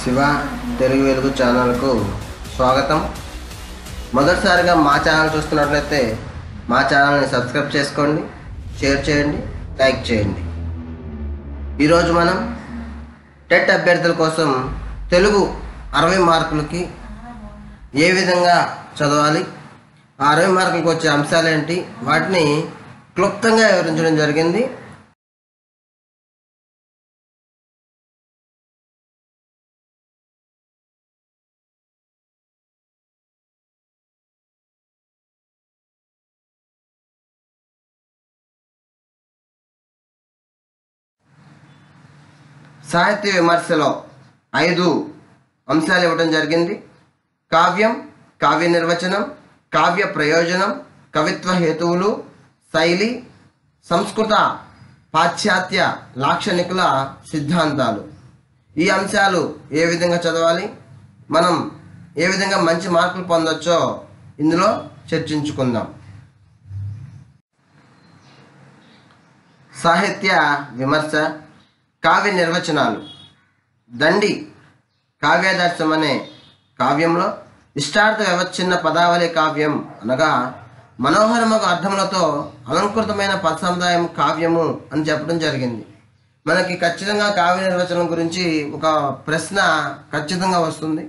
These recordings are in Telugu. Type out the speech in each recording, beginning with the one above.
శివ తెలుగు వెలుగు ఛానల్కు స్వాగతం. మొదటిసారిగా మా ఛానల్ చూస్తున్నట్లయితే మా ఛానల్ని సబ్స్క్రైబ్ చేసుకోండి, షేర్ చేయండి, లైక్ చేయండి. ఈరోజు మనం టెట్ అభ్యర్థుల కోసం తెలుగు 60 మార్కులకి ఏ విధంగా చదవాలి, ఆ 60 మార్కులకు వచ్చే అంశాలు ఏంటి, వాటిని క్లుప్తంగా వివరించడం జరిగింది. సాహిత్య విమర్శలో 5 అంశాలు ఇవ్వడం జరిగింది. కావ్యం, కావ్య నిర్వచనం, కావ్య ప్రయోజనం, కవిత్వ హేతువులు, శైలి, సంస్కృత పాశ్చాత్య లాక్షణికుల సిద్ధాంతాలు. ఈ అంశాలు ఏ విధంగా చదవాలి, మనం ఏ విధంగా మంచి మార్కులు పొందొచ్చో ఇందులో చర్చించుకుందాం. సాహిత్య విమర్శ, కావ్య నిర్వచనాలు. దండి కావ్యాదర్శం అనే కావ్యంలో ఇష్టార్థ వ్యవచ్ఛిన్న పదావళి కావ్యం అనగా మనోహరమగు అర్థములతో అలంకృతమైన పద సముదాయం కావ్యము అని చెప్పడం జరిగింది. మనకి ఖచ్చితంగా కావ్య నిర్వచనం గురించి ఒక ప్రశ్న ఖచ్చితంగా వస్తుంది.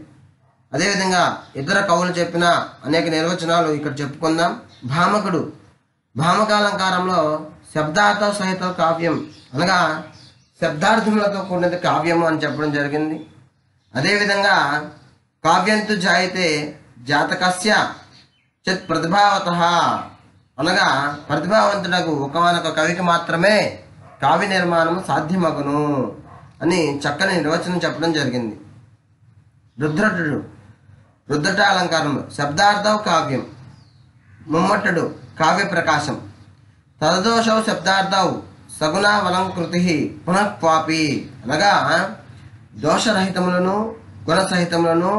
అదేవిధంగా ఇతర కవులు చెప్పిన అనేక నిర్వచనాలు ఇక్కడ చెప్పుకుందాం. భామకుడు భామకాలంకారంలో శబ్దార్థ సహిత కావ్యం అనగా శబ్దార్థములతో కూడినది కావ్యము అని చెప్పడం జరిగింది. అదేవిధంగా కావ్యంతు జాయితే జాతకస్య చిత్ ప్రతిభావత అనగా ప్రతిభావంతుడకు ఒకనొక కవికి మాత్రమే కావ్య నిర్మాణం సాధ్యమగును అని చక్కని నిర్వచనం చెప్పడం జరిగింది. రుద్రటుడు రుద్రటాలంకారంలో శబ్దార్థం కావ్యం. ముమ్మట్టుడు కావ్య ప్రకాశం. తదదోషౌ శబ్దార్థౌ సగుణావలంకృతి పునఃక్వాపి అనగా దోషరహితములను గుణసహితములను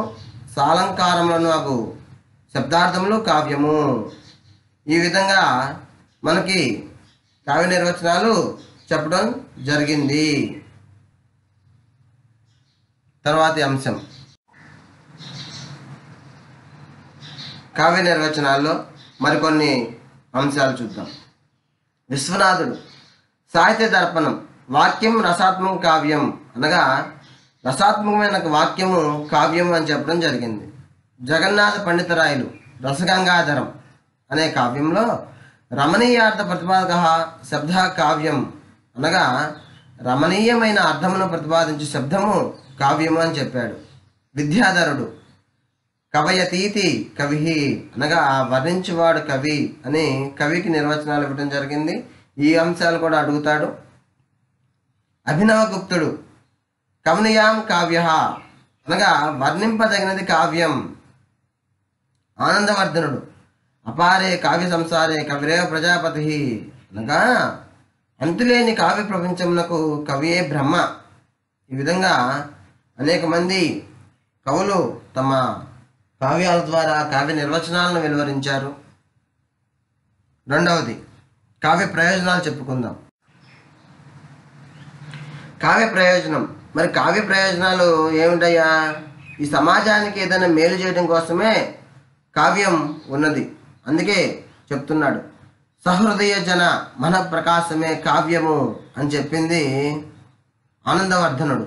సాలంకారములను అగు శబ్దార్థములు కావ్యము. ఈ విధంగా మనకి కావ్య నిర్వచనాలు చెప్పడం జరిగింది. తర్వాతి అంశం కావ్య నిర్వచనాల్లో మరికొన్ని అంశాలు చూద్దాం. విశ్వనాథుడు సాహిత్య దర్పణం. వాక్యం రసాత్మక కావ్యం అనగా రసాత్మకమైన వాక్యము కావ్యము అని చెప్పడం జరిగింది. జగన్నాథ పండితరాయలు రసగంగాధరం అనే కావ్యంలో రమణీయార్థ ప్రతిపాదక శబ్ద కావ్యం అనగా రమణీయమైన అర్థమును ప్రతిపాదించే శబ్దము కావ్యము అని చెప్పాడు. విద్యాధరుడు కవయతీతి కవి అనగా వర్ణించువాడు కవి అని కవికి నిర్వచనాలు ఇవ్వడం జరిగింది. ఈ అంశాలు కూడా అడుగుతాడు. అభినవగుప్తుడు కవనీయాం కావ్య అనగా వర్ణింపదగినది కావ్యం. ఆనందవర్ధనుడు అపారే కావ్య సంసారే కవిరేవ ప్రజాపతి అనగా అంతులేని కావ్య ప్రపంచమునకు కవియే బ్రహ్మ. ఈ విధంగా అనేక మంది కవులు తమ కావ్యాల ద్వారా కావ్య నిర్వచనాలను వెలువరించారు. రెండవది కావ్య ప్రయోజనాలు చెప్పుకుందాం. కావ్య ప్రయోజనం. మరి కావ్య ప్రయోజనాలు ఏమిటయ్యా? ఈ సమాజానికి ఏదైనా మేలు చేయడం కోసమే కావ్యం ఉన్నది. అందుకే చెప్తున్నాడు, సహృదయ జన మన ప్రకాశమే కావ్యము అని చెప్పింది ఆనందవర్ధనుడు.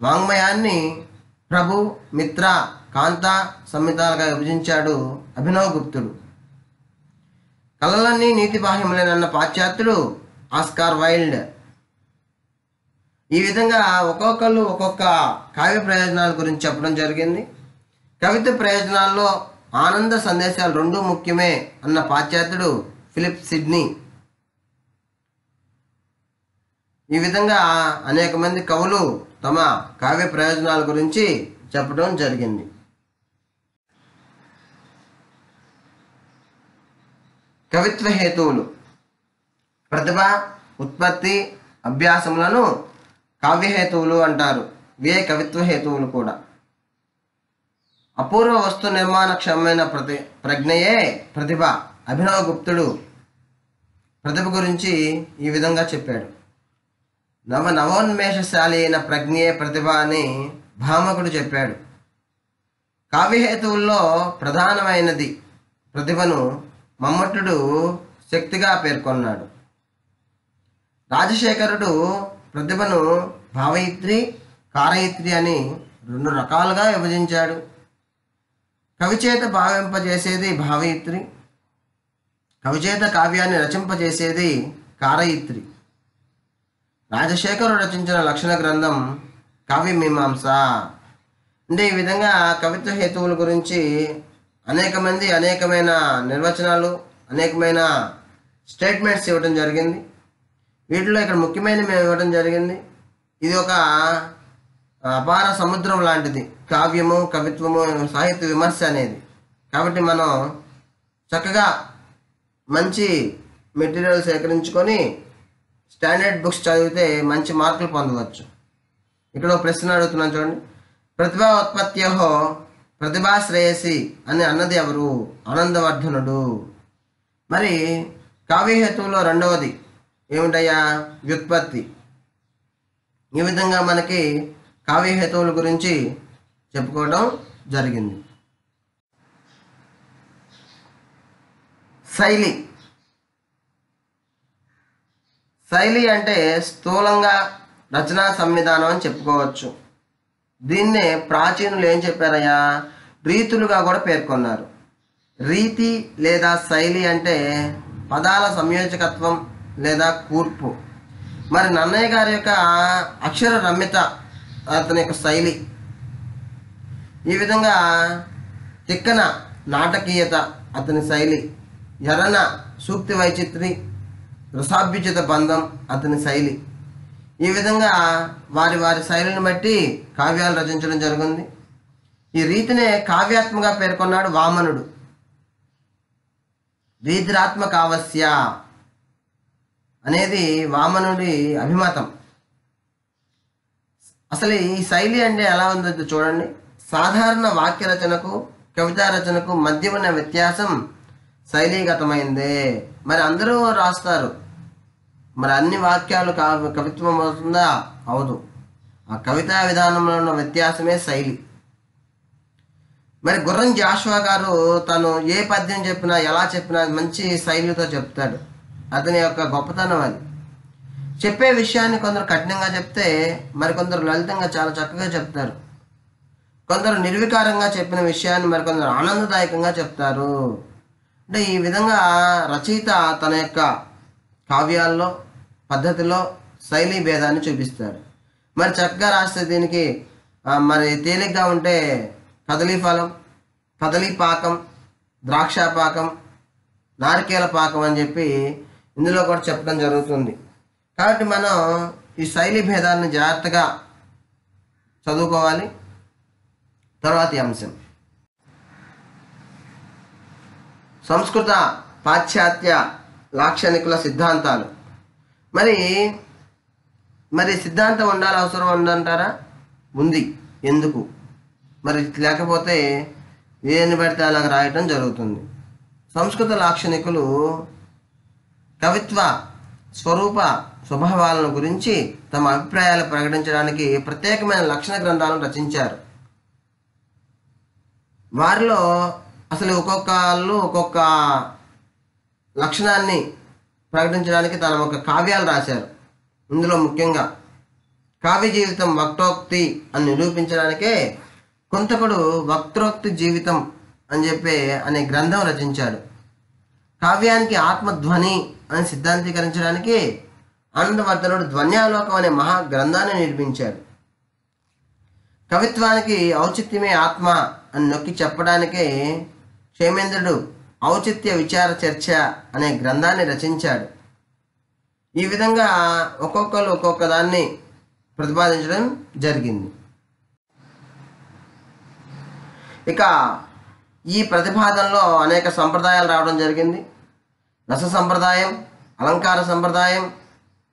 వాంగ్మయాన్ని ప్రభు, మిత్ర, కాంత సంహితాలుగా విభజించాడు అభినవగుప్తుడు. కళలన్నీ నీతి బాహ్యములేనన్న పాశ్చాత్యుడు ఆస్కార్ వైల్డ్. ఈ విధంగా ఒక్కొక్కళ్ళు ఒక్కొక్క కావ్య ప్రయోజనాల గురించి చెప్పడం జరిగింది. కవిత్వ ప్రయోజనాల్లో ఆనంద సందేశాలు రెండూ ముఖ్యమే అన్న పాశ్చాత్యుడు ఫిలిప్ సిడ్నీ. ఈ విధంగా అనేక మంది కవులు తమ కావ్య ప్రయోజనాల గురించి చెప్పడం జరిగింది. కవిత్వ హేతువులు. ప్రతిభ, ఉత్పత్తి, అభ్యాసములను కావ్యహేతువులు అంటారు. ఇవే కవిత్వ హేతువులు కూడా. అపూర్వ వస్తు నిర్మాణక్షమమైన ప్రజ్ఞయే ప్రతిభ. అభినవగుప్తుడు ప్రతిభ గురించి ఈ విధంగా చెప్పాడు. నవోన్మేషశాలి అయిన ప్రజ్ఞయే ప్రతిభ అని భామకుడు చెప్పాడు. కావ్యహేతువుల్లో ప్రధానమైనది ప్రతిభను మమ్మటుడు శక్తిగా పేర్కొన్నాడు. రాజశేఖరుడు ప్రతిభను భావయిత్రి, కారయిత్రి అని 2 రకాలుగా విభజించాడు. కవిచేత భావింపజేసేది భావయిత్రి, కవిచేత కావ్యాన్ని రచింపజేసేది కారయిత్రి. రాజశేఖరుడు రచించిన లక్షణ గ్రంథం కావ్యమీమాంస. అంటే ఈ విధంగా కవిత్వ హేతువుల గురించి అనేకమైన నిర్వచనాలు, అనేకమైన స్టేట్మెంట్స్ ఇవ్వడం జరిగింది. వీటిలో ఇక్కడ ముఖ్యమైనవి మేము ఇవ్వడం జరిగింది. ఇది ఒక అపార సముద్రం లాంటిది కావ్యము, కవిత్వము, సాహిత్య విమర్శ అనేది. కాబట్టి మనం చక్కగా మంచి మెటీరియల్ సేకరించుకొని స్టాండర్డ్ బుక్స్ చదివితే మంచి మార్కులు పొందవచ్చు. ఇక్కడ ఒక ప్రశ్న అడుగుతున్నాను చూడండి. ప్రతిభా ఉత్పత్త్యో ప్రతిభాశ్రేయసి అని అన్నది ఎవరు? ఆనందవర్ధనుడు. మరి కావ్యహేతువులో రెండవది ఏమిటయ్యా? వ్యుత్పత్తి. ఈ విధంగా మనకి కావ్యహేతువుల గురించి చెప్పుకోవడం జరిగింది. శైలి. శైలి అంటే స్థూలంగా రచనా సంవిధానం అని చెప్పుకోవచ్చు. దీన్నే ప్రాచీనులు ఏం చెప్పారయ్యా? రీతులుగా కూడా పేర్కొన్నారు. రీతి లేదా శైలి అంటే పదాల సంయోజకత్వం లేదా కూర్పు. మరి నన్నయ్య గారి యొక్క అక్షర రమ్యత అతని యొక్క శైలి. ఈ విధంగా తిక్కన నాటకీయత అతని శైలి. ఎర్రన సూక్తి వైచిత్రి, రసాభ్యుచిత బంధం అతని శైలి. ఈ విధంగా వారి వారి శైలిని బట్టి కావ్యాలు రచించడం జరిగింది. ఈ రీతినే కావ్యాత్మగా పేర్కొన్నాడు వామనుడు. రీతిరాత్మకావస్య అనేది వామనుడి అభిమతం. అసలు ఈ శైలి అంటే ఎలా ఉందో చూడండి. సాధారణ వాక్య రచనకు కవితా రచనకు మధ్య ఉన్న వ్యత్యాసం శైలీగతమైందే. మరి అందరూ రాస్తారు, మరి అన్ని వాక్యాలు కవిత్వం అవుతుందా? అవదు. ఆ కవితా విధానంలో ఉన్న వ్యత్యాసమే శైలి. మరి గుర్రం జాషువా గారు తను ఏ పద్యం చెప్పినా ఎలా చెప్పినా మంచి శైలితో చెప్తాడు. అతని యొక్క గొప్పతనం అది. చెప్పే విషయాన్ని కొందరు కఠినంగా చెప్తే మరికొందరు లలితంగా చాలా చక్కగా చెప్తారు. కొందరు నిర్వికారంగా చెప్పిన విషయాన్ని మరికొందరు ఆనందదాయకంగా చెప్తారు. అంటే ఈ విధంగా రచయిత తన యొక్క కావ్యాల్లో పద్ధతిలో శైలి భేదాన్ని చూపిస్తాడు. మరి చక్కగా రాస్తే దీనికి మరి తేలిగ్గా ఉంటే కదలీ ఫలం, కదలీ పాకం, ద్రాక్ష పాకం, నారికేల పాకం అని చెప్పి ఇందులో కూడా చెప్పడం జరుగుతుంది. కాబట్టి మనం ఈ శైలి భేదాలను జాగ్రత్తగా చదువుకోవాలి. తర్వాతి అంశం సంస్కృత పాశ్చాత్య లాక్షణికుల సిద్ధాంతాలు. మరి సిద్ధాంతం ఉండాలి, అవసరం ఉందంటారా? ఉంది. ఎందుకు? మరి లేకపోతే ఏని పడితే అలాగ రాయటం జరుగుతుంది. సంస్కృత లాక్షణికులు కవిత్వ స్వరూప స్వభావాలను గురించి తమ అభిప్రాయాలు ప్రకటించడానికి ప్రత్యేకమైన లక్షణ గ్రంథాలను రచించారు. వారిలో అసలు ఒక్కొక్క లక్షణాన్ని ప్రకటించడానికి తన ఒక కావ్యాలు రాశారు. ఇందులో ముఖ్యంగా కావ్య జీవితం వక్తోక్తి అని నిరూపించడానికే కుంతకుడు వక్త్రోక్తి జీవితం అని చెప్పి అనే గ్రంథం రచించాడు. కావ్యానికి ఆత్మధ్వని అని సిద్ధాంతీకరించడానికి ఆనందవర్ధనుడు ధ్వన్యాలోకం అనే మహా గ్రంథాన్ని నిర్మించాడు. కవిత్వానికి ఔచిత్యమే ఆత్మ అని నొక్కి చెప్పడానికే క్షేమేంద్రుడు ఔచిత్య విచార చర్చ అనే గ్రంథాన్ని రచించాడు. ఈ విధంగా ఒక్కొక్కరు ఒక్కొక్క దాన్ని ప్రతిపాదించడం జరిగింది. ఇక ఈ ప్రతిపాదనలో అనేక సంప్రదాయాలు రావడం జరిగింది. రస సంప్రదాయం, అలంకార సంప్రదాయం,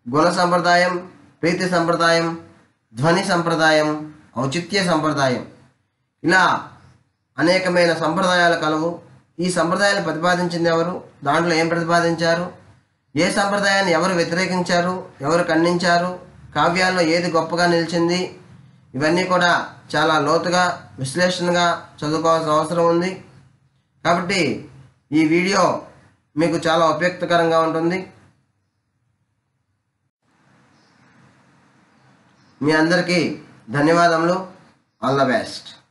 గుణ సంప్రదాయం, ప్రీతి సంప్రదాయం, ధ్వని సంప్రదాయం, ఔచిత్య సంప్రదాయం, ఇలా అనేకమైన సంప్రదాయాలు కలవు. ఈ సంప్రదాయాలు ప్రతిపాదించింది ఎవరు? దాంట్లో ఏం ప్రతిపాదించారు? ఏ సంప్రదాయాన్ని ఎవరు వ్యతిరేకించారు, ఎవరు ఖండించారు? కావ్యాల్లో ఏది గొప్పగా నిలిచింది? ఇవన్నీ కూడా చాలా లోతుగా విశ్లేషణగా చదువుకోవాల్సిన అవసరం ఉంది. కాబట్టి ఈ వీడియో మీకు చాలా ఉపయుక్తకరంగా ఉంటుంది. మీ అందరికీ ధన్యవాదములు. All the best.